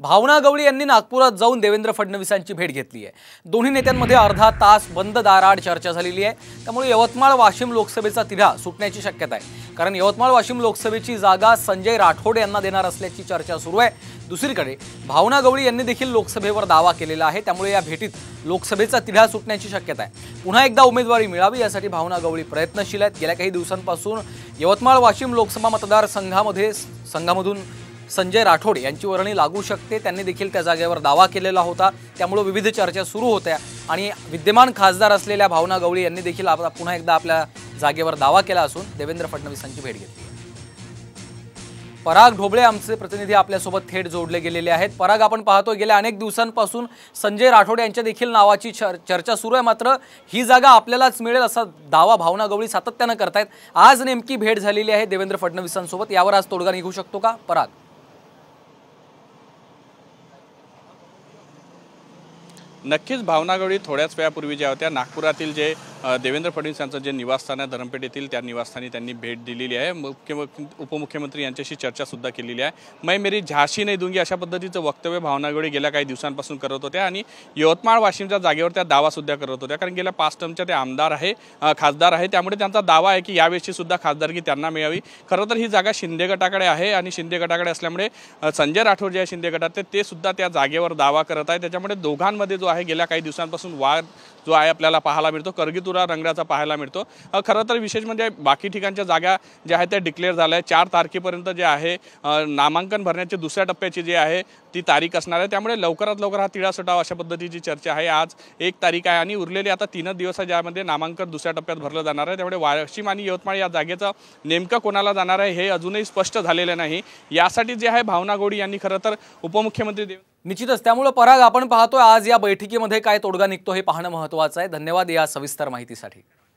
भावना गवळी यांनी नागपुरात जाऊन देवेंद्र फडणवीसांची भेट घेतली आहे। दोन्ही नेत्यांमध्ये अर्धा तास बंद दाराआड चर्चा झालेली आहे। त्यामुळे यवतमाळ वाशिम लोकसभेचा तिढा सुटण्याची शक्यता आहे, कारण यवतमाळ वाशिम लोकसभेची जागा संजय राठोड यांना देणार असल्याची चर्चा सुरू आहे। दुसरीकडे भावना गवळी यांनी देखील लोकसभेवर दावा केलेला आहे, त्यामुळे या भेटीत लोकसभेचा तिढा सुटण्याची शक्यता आहे। पुन्हा एकदा उमेदवारी मिळावी यासाठी भावना गवळी प्रयत्नशील आहेत। गेल्या काही दिवसांपासून यवतमाळ वाशिम लोकसभा मतदारसंघामधून संजय राठोड यांची वर्णी लागू शकते, त्यांनी देखील त्या जागेवर दावा केलेला होता। त्यामुळे विविध चर्चा सुरू होत्या आणि विद्यमान खासदार असलेल्या भावना गवळी यांनी देखील पुन्हा एकदा आपल्या जागेवर दावा केला असून देवेंद्र फडणवीसांची भेट घेतली। पराग ढोबळे आमचे प्रतिनिधी आपल्यासोबत थेट जोडले गेलेले आहेत। पराग, आपण पाहतोय गेल्या अनेक दिवसांपासून संजय राठोड यांच्या देखील नावाची चर्चा सुरू आहे, मात्र ही जागा आपल्यालाच मिळेल असा दावा भावना गवळी सातत्याने करतायत। आज नेमकी भेट झालेली आहे देवेंद्र फडणवीसांसोबत, यावर आज तोडगा निघू शकतो का पराग? नक्कीच भावना गवळी थोड्याच वेळापूर्वी ज्या होत्या नागपुरातील जे देवेंद्र फडणवीस यांचं जे निवासस्थान आहे धरमपेठ येथील, त्या निवासस्थानी त्यांनी भेट दिलेली आहे। उपमुख्यमंत्री यांच्याशी चर्चा सुद्धा केलेली आहे। मैं मेरी झाशी नहीं दूंगी अशा पद्धतीचं वक्तव्य भावना गवळी गेल्या काही दिवसांपासून करत होत्या आणि यवतमाळ वाशिमच्या जागेवर त्या दावा सुद्धा करत होत्या, कारण गेल्या 5 टर्मच्या ते आमदार आहे, खासदार आहे, त्यामुळे त्यांचा दावा आहे की यावेळी सुद्धा खासदारकी त्यांना मिळावी। खरं तर ही जागा शिंदे गटाकडे आहे आणि शिंदे गटाकडे असल्यामुळे संजय राठोड जे आहे शिंदे गटात ते सुद्धा त्या जागेवर दावा करत आहे। त्याच्यामुळे दोघांमध्ये जो आहे गेल्या काही दिवसांपासून वाद जो आहे आपल्याला पाहायला मिळतो, करगीतुरा रंगाचा पाहायला मिळतो। खरं तर विशेष म्हणजे बाकी ठिकाणच्या जागा ज्या आहेत त्या डिक्लेअर झाल्या आहेत। 4 तारखेपर्यंत जे आहे नामांकन भरण्याची दुसऱ्या टप्प्याची जी आहे ती तारीख असणार आहे, त्यामुळे लवकरात लवकर हा तिढा सुटावा अशा पद्धतीची चर्चा आहे। आज 1 तारीख आहे आणि उरलेली आता 3 दिवस ज्यामध्ये नामांकन दुसऱ्या टप्प्यात भरलं जाणार आहे, त्यामुळे वाशिम आणि यवतमाळ या जागेचं नेमकं कोणाला जाणार आहे हे अजूनही स्पष्ट झालेलं नाही। यासाठी जे आहे भावना गवळी यांनी खरं तर उपमुख्यमंत्री निश्चितच, त्यामुळे पराग आपण पाहतोय आज या बैठकीमध्ये काय तोडगा निघतो हे पाहणं महत्त्वाचं आहे। धन्यवाद या सविस्तर माहितीसाठी।